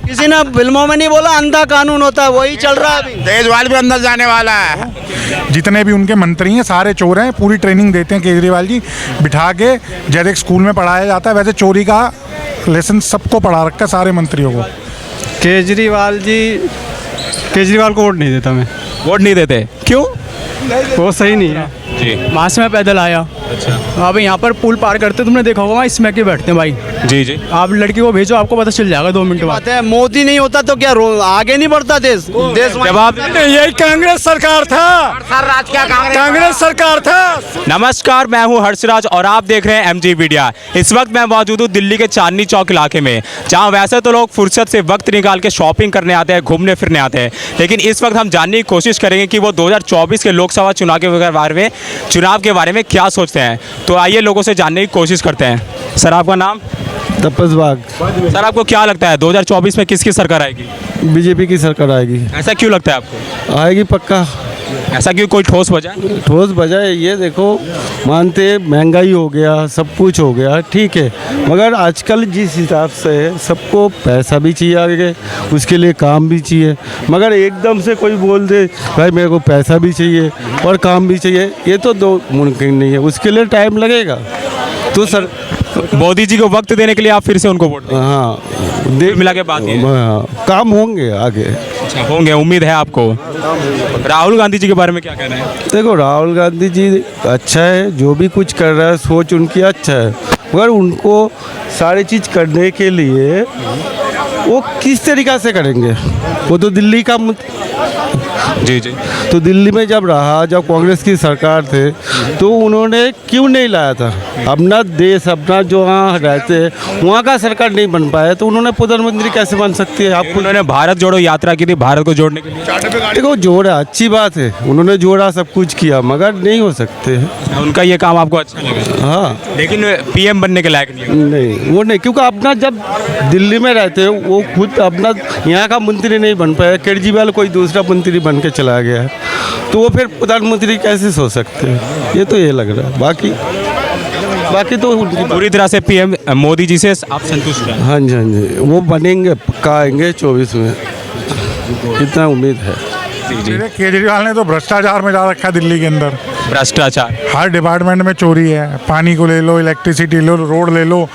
किसी ने फिल्मों में नहीं बोला अंधा कानून होता है, वही चल रहा है अभी। केजरीवाल भी अंदर जाने वाला है। जितने भी उनके मंत्री हैं सारे चोर हैं, पूरी ट्रेनिंग देते हैं केजरीवाल जी, बिठा के जैसे एक स्कूल में पढ़ाया जाता है वैसे चोरी का लेसन सबको पढ़ा रखा है, सारे मंत्रियों को। केजरीवाल को वोट नहीं देता मैं। वोट नहीं देते क्यों? वो सही नहीं है जी वहाँ से मैं पैदल आया। अच्छा अब यहाँ पर पुल पार करते तुमने देखा होगा वहाँ इसमें के बैठते हैं भाई। जी जी आप लड़की को भेजो आपको पता चल जाएगा 2 मिनट बाद। बात है, मोदी नहीं होता तो क्या आगे नहीं बढ़ता देश जवाब यही कांग्रेस सरकार था, कांग्रेस सरकार था। नमस्कार, मैं हूं हर्षराज और आप देख रहे हैं MG मीडिया। इस वक्त मैं मौजूद हूं दिल्ली के चांदनी चौक इलाके में, जहां वैसे तो लोग फुर्सत से वक्त निकाल के शॉपिंग करने आते हैं, घूमने फिरने आते हैं, लेकिन इस वक्त हम जानने की कोशिश करेंगे कि वो 2024 के लोकसभा चुनाव के बारे में क्या सोचते हैं। तो आइए लोगों से जानने की कोशिश करते हैं। सर आपका नाम? तपस बाग। सर आपको क्या लगता है 2024 में किसकी सरकार आएगी? बीजेपी की सरकार आएगी। ऐसा क्यों लगता है आपको? आएगी पक्का। ऐसा क्यों, कोई ठोस वजह? ठोस वजह ये देखो, मानते महंगाई हो गया, सब कुछ हो गया, ठीक है, मगर आजकल जिस हिसाब से सबको पैसा भी चाहिए आगे, उसके लिए काम भी चाहिए, मगर एकदम से कोई बोल दे भाई मेरे को पैसा भी चाहिए और काम भी चाहिए, ये तो दो मुमकिन नहीं है, उसके लिए टाइम लगेगा। तो सर मोदी जी को वक्त देने के लिए आप फिर से उनको वोट दें? हाँ, मिला के बात ये है। हाँ, काम होंगे आगे। अच्छा, होंगे, उम्मीद है आपको। राहुल गांधी जी के बारे में क्या कहना है? देखो राहुल गांधी जी अच्छा है, जो भी कुछ कर रहा है सोच उनकी अच्छा है, मगर उनको सारी चीज़ करने के लिए वो किस तरीक़ा से करेंगे? वो तो दिल्ली का जी जी। तो दिल्ली में जब कांग्रेस की सरकार थे तो उन्होंने क्यों नहीं लाया था? अपना देश, अपना जो वहाँ रहते वहाँ का सरकार नहीं बन पाया तो उन्होंने प्रधानमंत्री कैसे बन सकती है? आपको उन्होंने भारत जोड़ो यात्रा की थी, भारत को जोड़ने के लिए। देखो जोड़ा अच्छी बात है, उन्होंने जोड़ा सब कुछ किया, मगर नहीं हो सकते हैं। उनका ये काम आपको अच्छा लगा? हाँ, लेकिन PM बनने के लायक नहीं है। नहीं वो नहीं, क्योंकि अपना जब दिल्ली में रहते हो वो खुद अपना यहाँ का मंत्री नहीं बन पाया, केजरीवाल कोई दूसरा मंत्री बन के चला गया है, तो वो फिर प्रधानमंत्री कैसे सोच सकते हैं? ये तो ये लग रहा है, बाकी तो उनकी पूरी तरह से PM मोदी जी से आप संतुष्ट हैं? हाँ जी, हाँ जी, वो बनेंगे पक्का, आएंगे 24 में, इतना उम्मीद है। केजरीवाल ने तो भ्रष्टाचार में जा रखा है दिल्ली के अंदर। भ्रष्टाचार हर डिपार्टमेंट में चोरी है, पानी को ले लो, इलेक्ट्रिसिटी ले लो, रोड ले लो,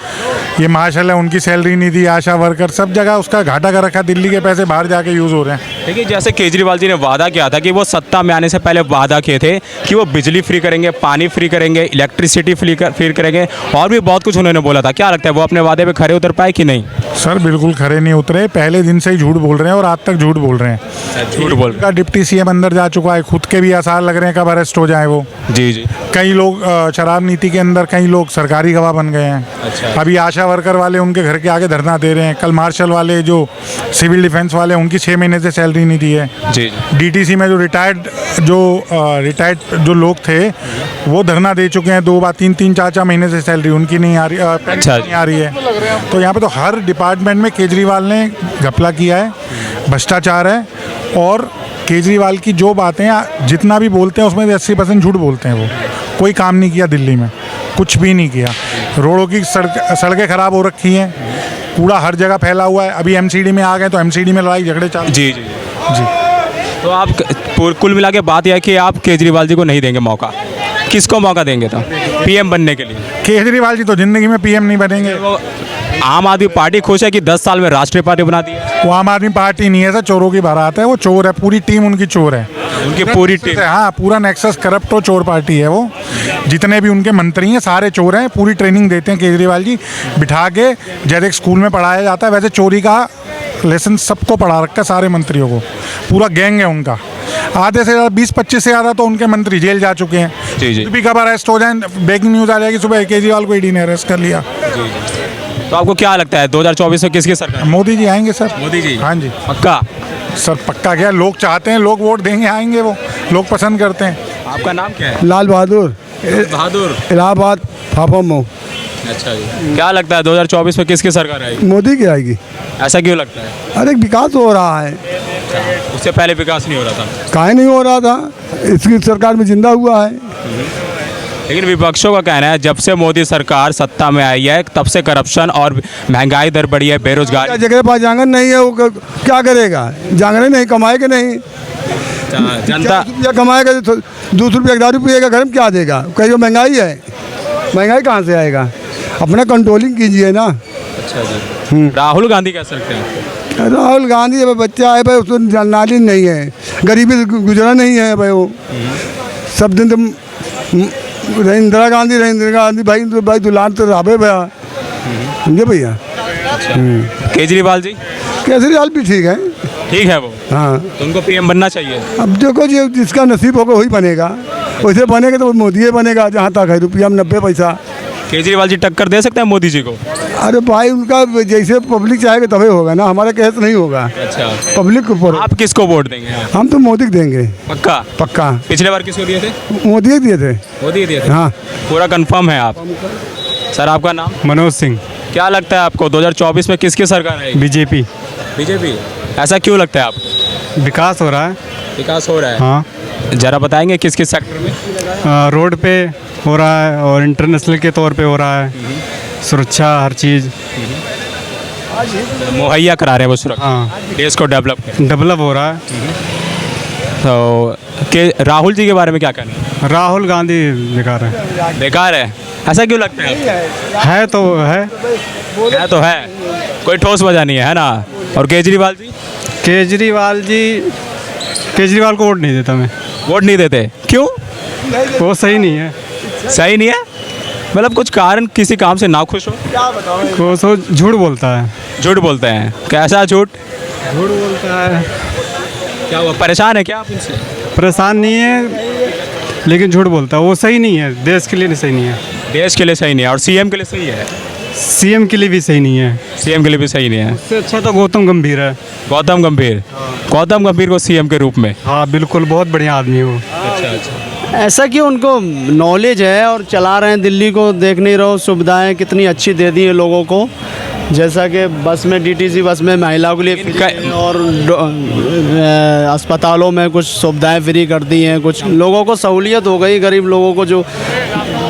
ये माशाल्लाह उनकी सैलरी नहीं दी, आशा वर्कर सब जगह उसका घाटा कर रखा। दिल्ली के पैसे बाहर जाके यूज़ हो रहे हैं। देखिए, जैसे केजरीवाल जी ने वादा किया था कि वो सत्ता में आने से पहले वादा किए थे कि वो बिजली फ्री करेंगे, पानी फ्री करेंगे, इलेक्ट्रिसिटी फ्री करेंगे और भी बहुत कुछ उन्होंने बोला था। क्या लगता है वो अपने वादे पे खरे उतर पाए कि नहीं? सर बिल्कुल खरे नहीं उतरे, पहले दिन से ही झूठ बोल रहे हैं और आज तक झूठ बोल रहे हैं। झूठ बोल रहे हैं। डिप्टी CM अंदर जा चुका है, खुद के भी आसार लग रहे हैं कब अरेस्ट हो जाए वो। जी जी। कई लोग शराब नीति के अंदर कई लोग सरकारी गवाह बन गए हैं। अच्छा। अभी आशा वर्कर वाले उनके घर के आगे धरना दे रहे हैं। कल मार्शल वाले जो सिविल डिफेंस वाले उनकी 6 महीने से सैलरी नहीं दी है। जी। DTC में जो रिटायर्ड जो लोग थे वो धरना दे चुके हैं 2 बार, 3-3, 4-4 महीने से सैलरी उनकी नहीं आ रही, पेंशन नहीं आ रही है। तो यहाँ पे तो हर डिपार्टमेंट में केजरीवाल ने घपला किया है, भ्रष्टाचार है, और केजरीवाल की जो बातें जितना भी बोलते हैं उसमें 80% झूठ बोलते हैं। वो कोई काम नहीं किया दिल्ली में, कुछ भी नहीं किया। रोडों की सड़कें ख़राब हो रखी हैं, कूड़ा हर जगह फैला हुआ है। अभी MCD में आ गए तो MCD में लड़ाई झगड़े चालू। जी जी जी। तो आप कुल मिला के बात यह है कि आप केजरीवाल जी को नहीं देंगे मौका। किसको मौका देंगे तो PM बनने के लिए? केजरीवाल जी तो जिंदगी में PM नहीं बनेंगे। आम आदमी पार्टी खुश है कि 10 साल में राष्ट्रीय पार्टी बना दी है। वो आम आदमी पार्टी नहीं है सर, चोरों की बारात है। वो चोर है, पूरी टीम उनकी चोर है, उनकी पूरी टीम। हाँ, पूरा नेक्सस करप्ट और चोर पार्टी है वो। जितने भी उनके मंत्री हैं सारे चोर हैं। पूरी ट्रेनिंग देते हैं केजरीवाल जी, बिठा के जैसे एक स्कूल में पढ़ाया जाता है वैसे चोरी का लेसन सबको पढ़ा रखा है, सारे मंत्रियों को। पूरा गैंग है उनका। आधे से ज़्यादा 20-25 से ज़्यादा तो उनके मंत्री जेल जा चुके हैं। जी जी। भी कब अरेस्ट हो जाए, ब्रेकिंग न्यूज़ आ जाएगी सुबह केजरीवाल को ED ने अरेस्ट कर लिया। तो आपको क्या लगता है 2024 में किसकी सरकार? मोदी जी आएंगे सर। मोदी जी? हाँ जी पक्का? सर पक्का क्या, लोग चाहते हैं, लोग वोट देंगे, आएंगे, वो लोग पसंद करते हैं। आपका नाम क्या है? लाल बहादुर, बहादुर, इलाहाबाद, फाफा। अच्छा जी। क्या लगता है 2024 में किसकी सरकार आएगी? मोदी की आएगी। ऐसा क्यों लगता है? अरे विकास हो रहा है, उससे पहले विकास नहीं हो रहा था। काहे नहीं हो रहा था, इसकी सरकार में जिंदा हुआ है। लेकिन विपक्षों का कहना है जब से मोदी सरकार सत्ता में आई है तब से करप्शन और महंगाई दर बढ़ी है, बेरोजगारी। जगह पास जांगन नहीं है, वो क्या करेगा? जांगने नहीं, कमाएगा नहीं, जनता रुपया कमाएगा तो 200 रुपया 10 रुपये का घर में क्या देगा? कहीं महंगाई है, महंगाई कहाँ से आएगा? अपना कंट्रोलिंग कीजिए ना। अच्छा जी। राहुल गांधी कैसे लगते हैं? राहुल गांधी अब बच्चा है भाई, उसको जानकारी नहीं है, गरीबी से गुजरा नहीं है भाई। वो सब दिन तो इंदिरा गांधी भाई दुलान तो राबे भैया, समझे भैया। केजरीवाल जी? केजरीवाल भी ठीक है। ठीक है वो, हाँ, तो उनको पीएम बनना चाहिए। अब देखो जी, जिसका नसीब होगा वही बनेगा, वैसे बनेगा तो मोदी ही बनेगा। जहाँ तक है रुपया में 90 पैसा। केजरीवाल जी टक्कर दे सकते हैं मोदी जी को? अरे भाई उनका जैसे पब्लिक चाहेगा तभी होगा ना, हमारा केस नहीं होगा। अच्छा, पब्लिक के ऊपर। आप किसको वोट देंगे? हम तो मोदी को देंगे पक्का? पक्का। पिछले बार किसको दिए थे? मोदी ही दिए थे। मोदी दिए थे? हाँ। पूरा कंफर्म है आप? सर आपका नाम? मनोज सिंह, क्या लगता है आपको 2024 में किसकी सरकार आएगी? बीजेपी। बीजेपी? ऐसा क्यों लगता है आपको? विकास हो रहा है। विकास हो रहा है? हाँ, जरा बताएंगे किस किस सेक्टर में? रोड पे हो रहा है और इंटरनेशनल के तौर पे हो रहा है, सुरक्षा हर चीज़ मुहैया करा रहे हैं वो सुरक्षा, हाँ देश को डेवलप हो रहा है। तो के राहुल जी के बारे में क्या कहना है? राहुल गांधी बेकार है। बेकार है? ऐसा क्यों लगता है? है तो है। है तो है, कोई ठोस वजह नहीं है ना। और केजरीवाल जी? केजरीवाल को वोट नहीं देता मैं। वोट नहीं देते? क्यों? वो सही नहीं है। सही नहीं है मतलब कुछ कारण, किसी काम से नाखुश हो? वो सो झूठ बोलता है। झूठ बोलते हैं? कैसा झूठ? झूठ बोलता है। क्या हुआ, परेशान है क्या आप उनसे? परेशान नहीं है लेकिन झूठ बोलता है। वो सही नहीं है, देश के लिए सही नहीं है। देश के लिए सही नहीं है और सीएम के लिए सही है? सीएम के लिए भी सही नहीं है। सीएम के लिए भी सही नहीं है? उससे अच्छा तो गौतम गंभीर है। गौतम गंभीर? गौतम गंभीर को सीएम के रूप में? हाँ बिल्कुल, बहुत बढ़िया आदमी है वो। अच्छा। ऐसा कि उनको नॉलेज है और चला रहे हैं दिल्ली को। देख नहीं रहो सुविधाएं कितनी अच्छी दे दी है लोगों को, जैसा कि बस में डीटीसी बस में महिलाओं के लिए फ्री है और अस्पतालों में कुछ सुविधाएं फ्री कर दी हैं। कुछ लोगों को सहूलियत हो गई, गरीब लोगों को जो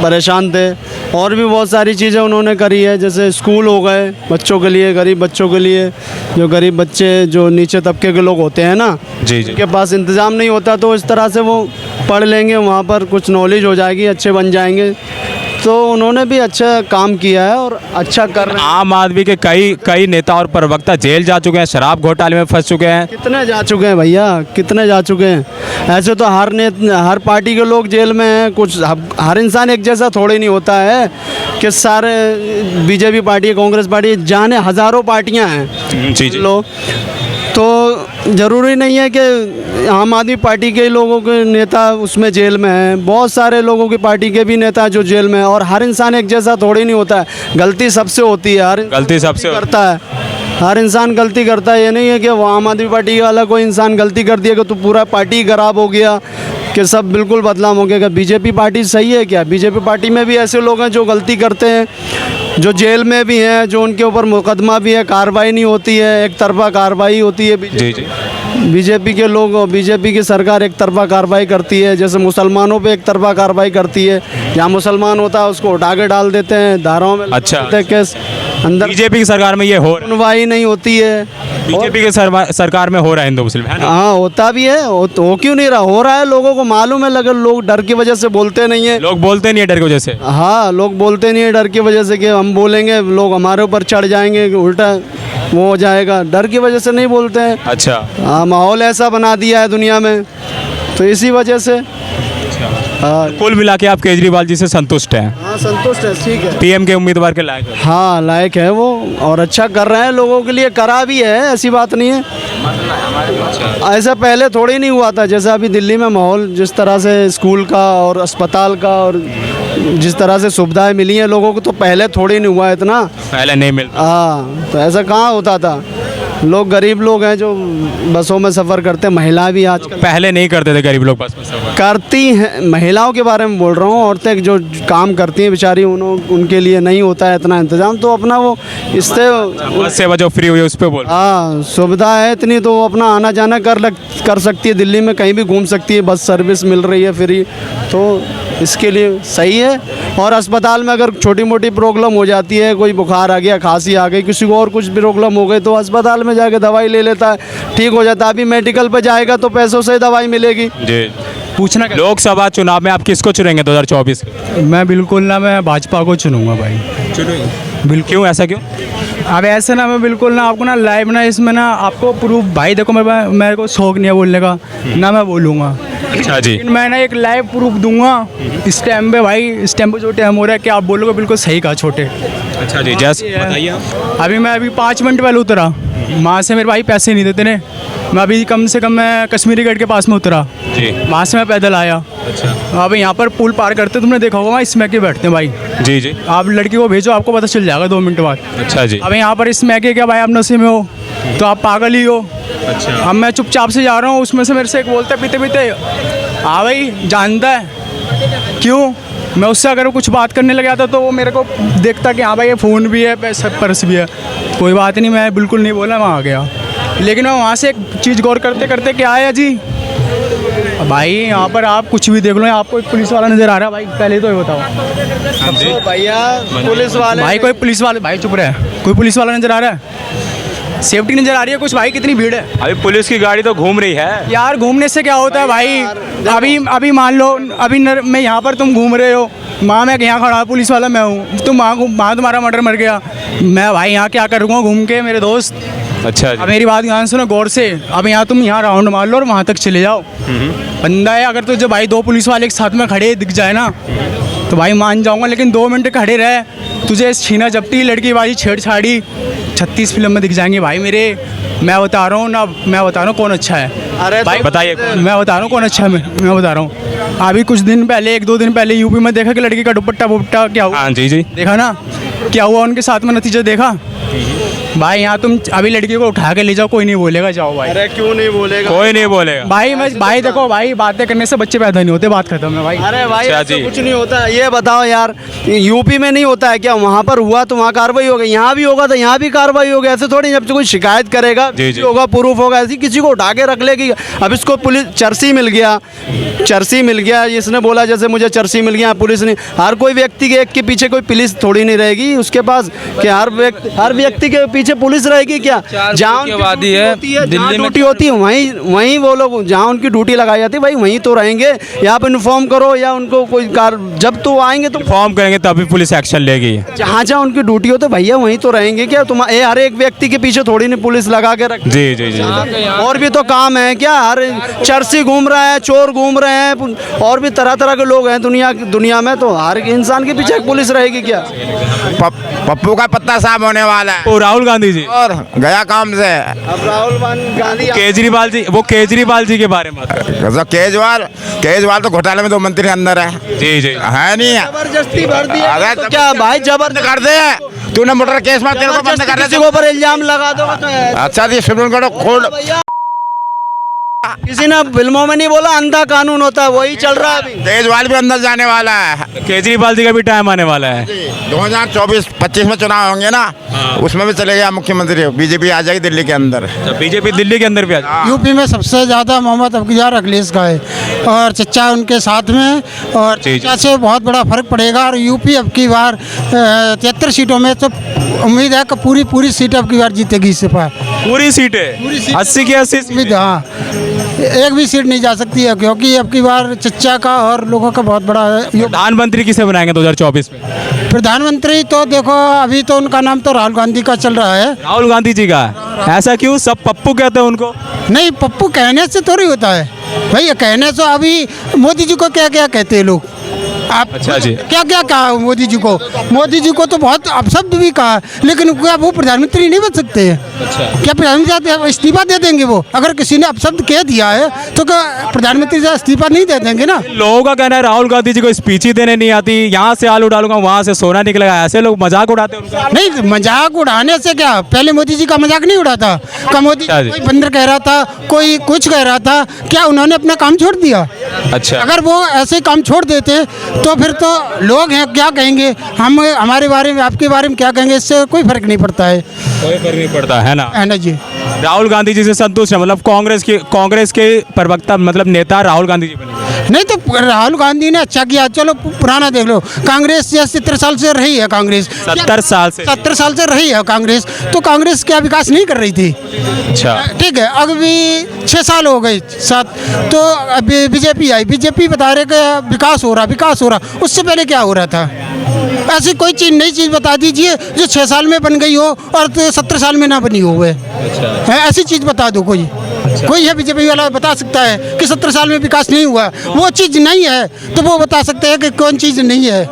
परेशान थे। और भी बहुत सारी चीज़ें उन्होंने करी है, जैसे स्कूल हो गए बच्चों के लिए, गरीब बच्चों के लिए। जो गरीब बच्चे जो नीचे तबके के लोग होते हैं ना, जी जी, उनके पास इंतज़ाम नहीं होता, तो इस तरह से वो पढ़ लेंगे, वहाँ पर कुछ नॉलेज हो जाएगी, अच्छे बन जाएंगे। तो उन्होंने भी अच्छा काम किया है और अच्छा कर रहे हैं। आम आदमी के कई नेता और प्रवक्ता जेल जा चुके हैं, शराब घोटाले में फंस चुके हैं। कितने जा चुके हैं भैया, कितने जा चुके हैं? ऐसे तो हर पार्टी के लोग जेल में हैं। कुछ हर इंसान एक जैसा थोड़ी नहीं होता है कि सारे बीजेपी पार्टी, कांग्रेस पार्टी, जाने हज़ारों पार्टियां हैं। जी जी। लोग तो ज़रूरी नहीं है कि आम आदमी पार्टी के लोगों के नेता उसमें जेल में हैं। बहुत सारे लोगों की पार्टी के भी नेता जो जेल में हैं। और हर इंसान एक जैसा थोड़ी नहीं होता है, गलती सबसे होती है। हर गलती सबसे करता है, हर इंसान गलती करता है। ये नहीं है कि वो आम आदमी पार्टी वाला कोई इंसान गलती कर दिया कि तो पूरा पार्टी खराब हो गया, कि सब बिल्कुल बदनाम हो गया। बीजेपी पार्टी सही है क्या? बीजेपी पार्टी में भी ऐसे लोग हैं जो गलती करते हैं, जो जेल में भी हैं, जो उनके ऊपर मुकदमा भी है, कार्रवाई नहीं होती है, एक तरफा कार्रवाई होती है। जी जी। बीजेपी के लोग, बीजेपी की सरकार एक तरफा कार्रवाई करती है। जैसे मुसलमानों पे एक तरफा कार्रवाई करती है, जहाँ मुसलमान होता है उसको उठा के डाल देते हैं, धाराओं में अच्छा। केस अंदर। बीजेपी की सरकार में ये हो रहा है? सुनवाई नहीं होती है। बीजेपी के सरकार में हो रहा है हिंदू मुस्लिम, है ना? हाँ होता भी है, हो क्यों नहीं रहा? हो रहा है, लोगों को मालूम है, लगे लोग डर की वजह से बोलते नहीं है। लोग बोलते नहीं है डर की वजह से? हाँ, लोग बोलते नहीं है डर की वजह से कि हम बोलेंगे लोग हमारे ऊपर चढ़ जाएंगे, उल्टा वो हो जाएगा, डर की वजह से नहीं बोलते हैं। अच्छा। हाँ, माहौल ऐसा बना दिया है दुनिया में, तो इसी वजह से। हाँ कुल मिला के आप केजरीवाल जी से संतुष्ट हैं? हाँ संतुष्ट है, ठीक है। पीएम के उम्मीदवार के लायक है? हाँ लायक है वो, और अच्छा कर रहे हैं, लोगों के लिए करा भी है, ऐसी बात नहीं है। ऐसा पहले थोड़ी नहीं हुआ था। जैसा अभी दिल्ली में माहौल जिस तरह से स्कूल का और अस्पताल का और जिस तरह से सुविधाएं मिली हैं लोगों को, तो पहले थोड़ी नहीं हुआ इतना। पहले नहीं मिलता। हाँ, तो ऐसा कहाँ होता था? लोग गरीब लोग हैं जो बसों में सफ़र करते हैं, महिला भी आजकल पहले नहीं करते थे गरीब लोग बस में सफर। करती हैं। महिलाओं के बारे में बोल रहा हूँ, औरतें जो काम करती हैं बेचारी, उनके लिए नहीं होता है इतना इंतज़ाम, तो अपना वो इससे बस सेवा जो फ्री हुई है उस पर बोल। हाँ, सुविधा है इतनी तो वो अपना आना जाना कर सकती है, दिल्ली में कहीं भी घूम सकती है, बस सर्विस मिल रही है फ्री, तो इसके लिए सही है। और अस्पताल में अगर छोटी मोटी प्रॉब्लम हो जाती है, कोई बुखार आ गया, खांसी आ गई, किसी को और कुछ प्रॉब्लम हो गई, तो अस्पताल में जाके दवाई ले लेता है, ठीक हो जाता है। अभी मेडिकल पे जाएगा तो पैसों से दवाई मिलेगी। जी पूछना क्या? लोकसभा चुनाव में आप किसको चुनेंगे 2024? मैं बिल्कुल ना, मैं भाजपा को चुनूंगा भाई। बिल्कुल। क्यों, ऐसा क्यों? अब ऐसे ना, मैं बिल्कुल ना आपको ना लाइव ना इसमें ना आपको प्रूफ, भाई देखो मेरे को शौक नहीं है बोलने का, ना मैं बोलूँगा, अच्छा जी। लेकिन मैं ना एक लाइव प्रूफ दूंगा इस टाइम पे भाई। इस टाइम पे जो टाइम हो रहा है कि आप बोलोगे बिल्कुल सही कहा छोटे। अच्छा जी, जैसे बताइए आप। अभी 5 मिनट पहले उतरा, वहाँ से मेरे भाई पैसे नहीं देते ने, मैं अभी कम से कम मैं कश्मीरी गेट के पास में उतरा जी। वहाँ से मैं पैदल आया। अच्छा। अब यहाँ पर पुल पार करते तुमने देखा होगा, वहाँ स्मैक के बैठते हैं भाई। जी जी। आप लड़की को भेजो, आपको पता चल जाएगा 2 मिनट बाद। अच्छा जी। अब यहाँ पर स्मैक के क्या भाई, आप नशे में हो तो आप पागल ही हो। अच्छा। अब मैं चुपचाप से जा रहा हूँ, उसमें से मेरे से एक बोलता है पीते पीते, हाँ भाई जानता है क्यों, मैं उससे अगर कुछ बात करने लग जाता तो वो मेरे को देखता कि हाँ भाई ये फ़ोन भी है, पर्स भी है, कोई बात नहीं, मैं बिल्कुल नहीं बोला, वहाँ आ गया। लेकिन मैं वहाँ से एक चीज़ गौर करते करते क्या आया जी, भाई यहाँ पर आप कुछ भी देख लो, आपको एक पुलिस वाला नज़र आ रहा है भाई, पहले तो ये बताओ तो भैया पुलिस वाले भाई, कोई पुलिस वाले, भाई चुप रहे, कोई पुलिस वाला नज़र आ रहा है, सेफ्टी नज़र आ रही है कुछ भाई, कितनी भीड़ है अभी पुलिस की गाड़ी तो घूम रही है यार। घूमने से क्या होता है भाई, अभी मान लो अभी मैं यहाँ पर, तुम घूम रहे हो, माँ मैं यहाँ खड़ा, पुलिस वाला मैं हूँ, तुम वहाँ तुम्हारा मर्डर मर गया, मैं भाई यहाँ क्या करूँगा घूम के मेरे दोस्त। अच्छा जी। अब मेरी बात ध्यान सुनो गौर से, अब यहाँ तुम यहाँ राउंड मार लो और वहाँ तक चले जाओ। बंदा है, अगर तुझे भाई 2 पुलिस वाले एक साथ में खड़े दिख जाए ना तो भाई मान जाऊँगा, लेकिन 2 मिनट खड़े रहे, तुझे छीना झपटी, लड़कीबाजी, छेड़छाड़ी 36 फिल्म में दिख जाएंगे भाई मेरे। मैं बता रहा हूँ ना, मैं बता रहा हूँ कौन अच्छा है। अरे भाई बताइए। मैं बता रहा हूँ कौन अच्छा है, मैं बता रहा हूँ। अभी कुछ दिन पहले, 1-2 दिन पहले यूपी में देखा कि लड़की का दुपट्टा वुपट्टा क्या हुआ। हाँ जी जी। देखा ना क्या हुआ उनके साथ में, नतीजा देखा भाई। यहाँ तुम अभी लड़की को उठा के ले जाओ, कोई नहीं बोलेगा, जाओ भाई। अरे क्यों नहीं बोलेगा, कोई नहीं बोलेगा भाई देखो भाई, बातें करने से बच्चे पैदा नहीं होते, बात खत्म है भाई। अरे भाई अच्छा ऐसा जी। कुछ नहीं होता है। ये बताओ यार, यूपी में नहीं होता है क्या, वहाँ पर हुआ तो वहाँ कार्रवाई हो गई, यहाँ भी होगा तो यहाँ भी कार्रवाई होगी। ऐसे थोड़ी, जब कोई शिकायत करेगा जी जी। होगा, प्रूफ होगा, ऐसी किसी को उठा के रख लेगी। अब इसको पुलिस चर्सी मिल गया, इसने बोला जैसे मुझे चर्सी मिल गया, पुलिस ने, हर कोई व्यक्ति के एक के पीछे कोई पुलिस थोड़ी नहीं रहेगी उसके पास, कि हर व्यक्ति के पीछे पुलिस रहेगी क्या? जहाँ ड्यूटी होती है वहीं वो लोग, जहाँ उनकी ड्यूटी लगाई जाती है भाई वहीं तो रहेंगे। यहाँ पर इन्फॉर्म करो, या उनको कोई जब तो आएंगे तो फॉर्म करेंगे तभी पुलिस एक्शन लेगी। जहाँ जहाँ उनकी ड्यूटी हो तो भैया वहीं तो रहेंगे क्या? तुम हर एक व्यक्ति के पीछे थोड़ी नहीं पुलिस लगा के रख। जी जी जी। और भी तो काम है क्या? हर चर्सी घूम रहा है, चोर घूम रहे हैं, और भी तरह तरह के लोग हैं दुनिया में, तो हर इंसान के पीछे पुलिस रहेगी क्या? पप्पू का पत्ता साफ होने वाला है वो राहुल गांधी जी और गया काम से। अब राहुल गांधी केजरीवाल जी, वो केजरीवाल जी के बारे में केजरीवाल तो घोटाले में 2 मंत्री अंदर है। जी जी। है नहीं है, जबरदस्ती भर दिया अरे तो क्या भाई, बंद कर दे, तूने मोटर केस में तेरे को बंद कर किसी के ऊपर इल्जाम लगा दो तो अच्छा जी, सुप्रीम कोर्ट खोल। किसी ने फिल्मों में नहीं बोला अंधा कानून होता है, वही चल रहा है अभी। केजरीवाल भी अंदर जाने वाला है। केजरीवाल जी का भी टाइम आने वाला है। 2024-25 में चुनाव होंगे ना, उसमें भी चले गया मुख्यमंत्री, बीजेपी आ जाएगी दिल्ली के अंदर। बीजेपी दिल्ली के अंदर भी आ जाए। यूपी में सबसे ज़्यादा मोहम्मद अबगियार अखिलेश का है, और चचा उनके साथ में, और जी, जी। चचा से बहुत बड़ा फर्क पड़ेगा। और यूपी अब की बार 73 सीटों में तो उम्मीद है कि पूरी सीट अब की बार जीतेगी सपा। पूरी सीटें 80 की 80 उम्मीद, हाँ, एक भी सीट नहीं जा सकती है, क्योंकि अब की बार चचा का और लोगों का बहुत बड़ा प्रधानमंत्री किसे बनाएंगे 2024 में? प्रधानमंत्री तो देखो, अभी तो उनका नाम तो राहुल गांधी का चल रहा है। राहुल गांधी जी का? ऐसा क्यों? सब पप्पू कहते हैं उनको। नहीं, पप्पू कहने से थोड़ी होता है भाई, ये कहने से। अभी मोदी जी को क्या क्या कहते हैं लोग, आप अच्छा जी। क्या क्या कहा मोदी जी को? मोदी जी को तो बहुत अपशब्द भी कहा, लेकिन क्या वो प्रधानमंत्री नहीं बन सकते हैं? क्या प्रधानमंत्री इस्तीफा दे देंगे वो? अगर किसी ने अपशब्द कह दिया है तो क्या प्रधानमंत्री से इस्तीफा नहीं दे देंगे ना? लोगों का कहना है राहुल गांधी जी को स्पीच ही देने नहीं आती, यहाँ से आलू डालूंगा वहाँ से सोना निकलेगा, ऐसे लोग मजाक उड़ाते हैं उनका। नहीं, मजाक उड़ाने से क्या, पहले मोदी जी का मजाक नहीं उड़ाता का? मोदी अच्छा जी। कोई बंदर कह रहा था, कोई कुछ कह रहा था, क्या उन्होंने अपना काम छोड़ दिया? अच्छा। अगर वो ऐसे काम छोड़ देते तो फिर तो लोग हैं क्या कहेंगे, हम हमारे बारे में, आपके बारे में क्या कहेंगे, इससे कोई फर्क नहीं पड़ता है। कोई फर्क नहीं पड़ता है ना जी। राहुल गांधी जी से संतुष्ट है, मतलब कांग्रेस के प्रवक्ता, मतलब नेता राहुल गांधी जी बने। नहीं तो राहुल गांधी ने अच्छा किया। चलो पुराना देख लो, कांग्रेस 70 साल से रही है कांग्रेस, 70 साल से 70 साल से रही है कांग्रेस, तो कांग्रेस क्या विकास नहीं कर रही थी? अच्छा ठीक है, अभी 6 साल हो गए 7, तो अभी बीजेपी आई, बीजेपी बता रहे कि विकास हो रहा। उससे पहले क्या हो रहा था? ऐसी कोई चीज़ नई चीज़ बता दीजिए जो 6 साल में बन गई हो और 70 साल में ना बनी हो। है ऐसी चीज़ बता दो कोई। कोई है बीजेपी वाला बता सकता है कि 70 साल में विकास नहीं हुआ? वो चीज़ नहीं है तो वो बता सकते हैं कि कौन चीज़ नहीं है।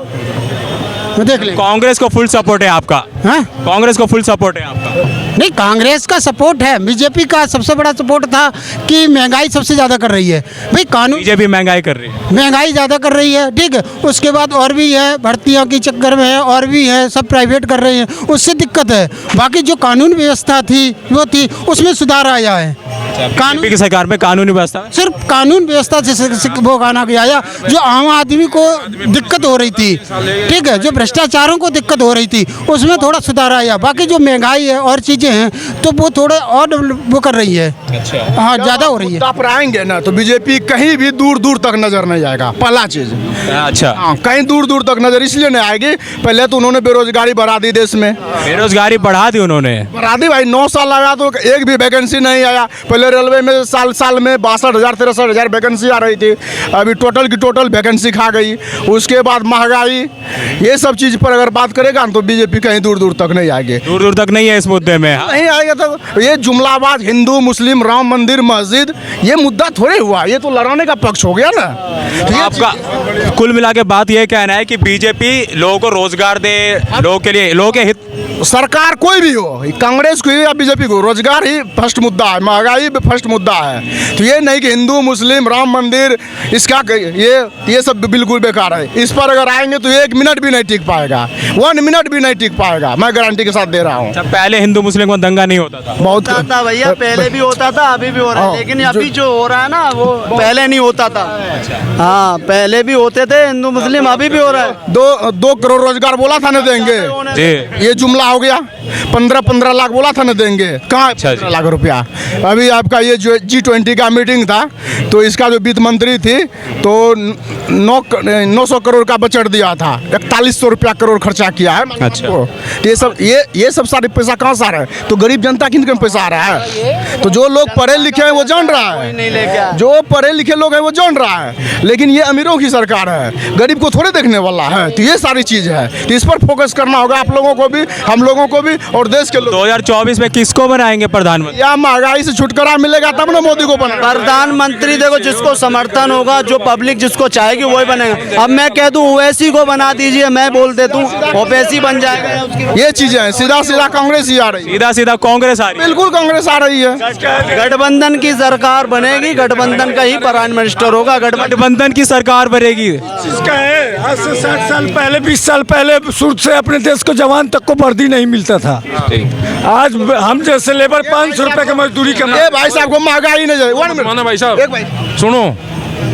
देख लें। कांग्रेस को फुल सपोर्ट है आपका? हाँ, कांग्रेस को फुल सपोर्ट है आपका? नहीं, कांग्रेस का सपोर्ट है। बीजेपी का सबसे बड़ा सपोर्ट था कि महंगाई सबसे ज़्यादा कर रही है भाई, कानून बीजेपी महंगाई कर रही है, महंगाई ज़्यादा कर रही है। ठीक है, उसके बाद और भी है, भर्तियों के चक्कर में है, और भी है, सब प्राइवेट कर रहे हैं, उससे दिक्कत है। बाकी जो कानून व्यवस्था थी वो थी, उसमें सुधार आया है। बीजेपी की सरकार में कानूनी व्यवस्था में सिर्फ कानून व्यवस्था से वो गाना के आया, जो आम आदमी को दिक्कत हो रही थी, ठीक है, जो भ्रष्टाचारों को दिक्कत हो रही थी, उसमें थोड़ा सुधार आया। बाकी जो महंगाई है और चीज़ें हैं तो वो थोड़े और वो कर रही है। अच्छा, हाँ, ज़्यादा हो रही है। आप आएंगे ना तो बीजेपी कहीं भी दूर दूर तक नजर नहीं आएगा, पहला चीज। अच्छा, हाँ, कहीं दूर दूर तक नजर इसलिए नहीं आएगी, पहले तो उन्होंने बेरोजगारी बढ़ा दी देश में, बेरोजगारी बढ़ा दी उन्होंने। बढ़ा दी भाई। 9 साल लगा तो एक भी वैकेंसी नहीं आया। पहले रेलवे में साल में 62,000 63,000 वैकेंसी आ रही थी, अभी टोटल की टोटल वैकेंसी खा गई। उसके बाद महंगाई, ये सब चीज पर अगर बात करेगा तो बीजेपी कहीं दूर दूर तक नहीं आएगी। दूर दूर तक नहीं है इस मुद्दे में। नहीं आएगा तो ये जुमलाबाज हिंदू मुस्लिम राम मंदिर मस्जिद ये मुद्दा थोड़े हुआ, ये तो लड़ाने का पक्ष हो गया ना। तो आपका कुल मिला के बात ये कहना है कि बीजेपी लोगों को रोजगार दे, लोगों के लिए, लोगों के हित। सरकार कोई भी हो, कांग्रेस को या बीजेपी को, रोजगार ही फर्स्ट मुद्दा है, महंगाई भी फर्स्ट मुद्दा है। तो ये नहीं कि हिंदू मुस्लिम राम मंदिर इसका ये सब बिल्कुल बेकार है। इस पर अगर आएंगे तो 1 मिनट भी नहीं टिक पाएगा, 1 मिनट भी नहीं टिक पाएगा, मैं गारंटी के साथ दे रहा हूँ। पहले हिंदू मुस्लिम में दंगा नहीं होता था? बहुत था भैया, पहले भी होता था, अभी भी हो रहा है, लेकिन अभी जो हो रहा है ना वो पहले नहीं होता था। हाँ, पहले भी होते थे हिंदू मुस्लिम, अभी भी हो रहा है। 2 करोड़ रोजगार बोला था ना देंगे, ये जुमला हो गया। 15 लाख बोला था ना देंगे, कहाँ 15 लाख रुपया। अभी आपका ये जो G20 का मीटिंग था तो इसका जो वित्त मंत्री थी तो 900 करोड़ का बजट दिया था, 4100 रुपया करोड़ खर्चा किया है। अच्छा, ये सब सारे पैसा कहाँ से आ रहा है? तो गरीब जनता किन पैसा आ रहा है? तो जो लोग पढ़े लिखे हैं वो जान रहा है, जो पढ़े लिखे लोग हैं वो जान रहा है, लेकिन ये अमीरों की सरकार है, गरीब को थोड़े देखने वाला है। तो ये सारी चीज है, तो इस पर फोकस करना होगा आप लोगों को भी, हम लोगों को भी, और देश के लोग। 2024 में किसको बनाएंगे प्रधानमंत्री? या महंगाई से छुटकारा मिलेगा तब ना मोदी को बना प्रधानमंत्री। देखो, जिसको समर्थन होगा, जो पब्लिक जिसको चाहेगी वही बनेगा। अब मैं कह दूं ओवैसी को बना दीजिए, मैं बोल देता हूँ ओवैसी बन जाएगा। ये चीजें हैं, सीधा सीधा कांग्रेस ही आ रही है, सीधा सीधा कांग्रेस आ रही है। बिल्कुल कांग्रेस आ रही है। गठबंधन की सरकार बनेगी, गठबंधन का ही प्राइम मिनिस्टर होगा। गठबंधन की सरकार बनेगी। आज से 60 साल पहले 20 साल पहले शुरू से अपने देश को जवान तक को वर्दी नहीं मिलता था। आज हम जैसे लेबर 500 रुपए की मजदूरी कमा। ये भाई साहब को महंगाई नहीं जाए। भाई साहब सुनो,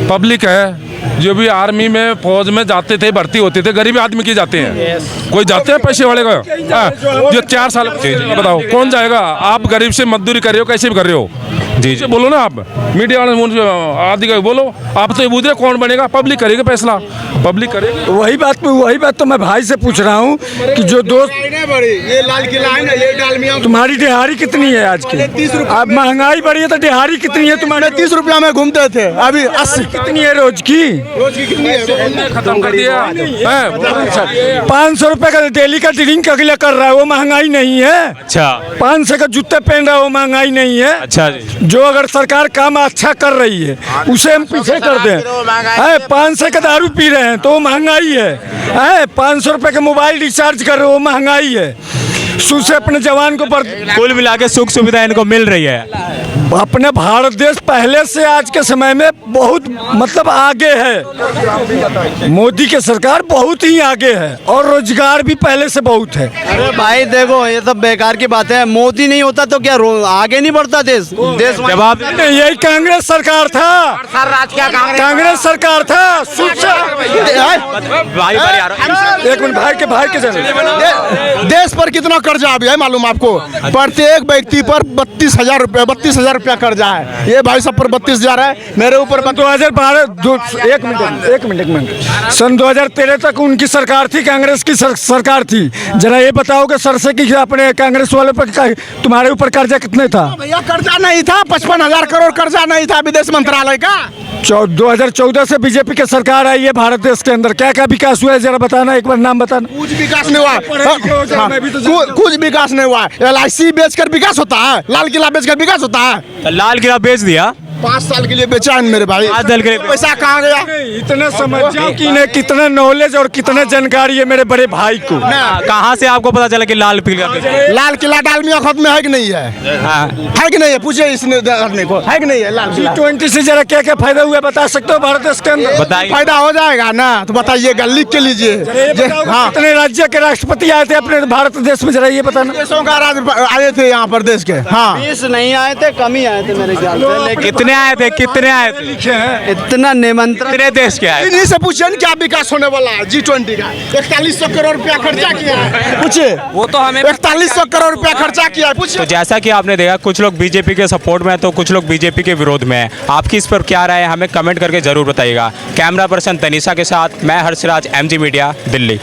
पब्लिक है जो भी आर्मी में फौज में जाते थे, भर्ती होते थे, गरीब आदमी की जाते हैं। कोई जाते हैं पैसे वाले का? जो 4 साल बताओ कौन जाएगा? आप गरीब से मजदूरी कर रहे हो, कैसे भी कर रहे हो? जी जी बोलो ना, आप मीडिया वाले आदि का बोलो। आप तो ये पूछ रहे कौन बनेगा? पब्लिक करेगी फैसला, पब्लिक करेगी। वही बात तो मैं भाई से पूछ रहा हूँ कि जो दोस्त ये लाल किला है ना, ये डालमिया तुम्हारी दिहाड़ी कितनी है आज की? अब महंगाई बढ़ी है तो दिहाड़ी कितनी है तुम्हारे? 30 रुपया में घूमते थे, अभी 80 कितनी है रोज की? खत्म कर दिया। 500 रुपए का डेली का ड्रिंक अगले कर रहा है, वो महंगाई नहीं है। अच्छा, 500 का जूते पहन रहा है, वो महंगाई नहीं है। अच्छा जी। जो अगर सरकार काम अच्छा कर रही है उसे हम पीछे कर दें। 500 का दारू पी रहे हैं तो वो महंगाई है। 500 रुपए का मोबाइल रिचार्ज कर रहे हो, वो महंगाई है। से अपने जवान को कुल मिला के सुख सुविधा इनको मिल रही है। अपने भारत देश पहले से आज के समय में बहुत मतलब आगे है। मोदी की सरकार बहुत ही आगे है और रोजगार भी पहले से बहुत है। अरे भाई देखो, ये सब बेकार की बात है। मोदी नहीं होता तो क्या आगे नहीं बढ़ता देश? जवाब यही कांग्रेस सरकार था, कांग्रेस सरकार था। भाई एक मिनट, भाई के देश पर कितना कर्जा अभी है, मालूम आपको? प्रत्येक व्यक्ति पर 32,000 रुपया, 32,000 रुपया कर्जा है। ये भाई सब पर 32,000 है, मेरे ऊपर 2012 एक मिनट सन 2013 तक उनकी सरकार थी, कांग्रेस की सरकार थी। जरा ये बताओ कि सरसे की अपने कांग्रेस वाले पर तुम्हारे ऊपर कर्जा कितने था? भैया कर्जा नहीं था, 55,000 करोड़ कर्जा नहीं था विदेश मंत्रालय का। 2014 से बीजेपी की सरकार आई है भारत देश के अंदर, क्या क्या विकास हुआ है जरा बताना, एक बार नाम बताना। कुछ विकास नहीं हुआ, कुछ विकास नहीं हुआ। LIC बेचकर विकास होता है? लाल किला बेचकर विकास होता है? लाल किला बेच दिया, 5 साल के लिए बेचा है मेरे भाई। 5 साल के लिए पैसा कहाँ गया? इतना समझ जाओ कि इन्हें कितना नॉलेज और कितना जानकारी है मेरे बड़े भाई को। कहाँ से आपको पता चला कि लाल किला लाल किला डालमिया खत में है कि नहीं है? है कि नहीं है? पूछे इसने को, है कि नहीं है लाल किला? G20 से जरा क्या क्या फायदा हुआ बता सकते हो भारत देश के अंदर? बताइए। फायदा हो जाएगा ना तो बताइएगा, लिख के लीजिए। हाँ, कितने राज्य के राष्ट्रपति आए थे अपने भारत देश में, जरा ये बताना। देशों का राज आए थे यहाँ पर देश के। हाँ, 20 नहीं आए थे, कम ही आए थे मेरे ख्याल से, लेकिन कितने आए थे, कितने आए थे? इतना निमंत्रण कितने देश के आए? इन्हीं से पूछिए ना क्या विकास होने वाला है G20 का। 4100 करोड़ रुपया खर्चा किया है, पूछिए। वो तो हमें 4100 करोड़ रुपया खर्चा किया है, तो पूछिए। जैसा कि आपने देखा, कुछ लोग बीजेपी के सपोर्ट में हैं तो कुछ लोग बीजेपी के विरोध में हैं। आपकी इस पर क्या राय है, हमें कमेंट करके जरूर बताइएगा। कैमरा पर्सन तनीषा के साथ मैं हर्षराज, MG मीडिया, दिल्ली।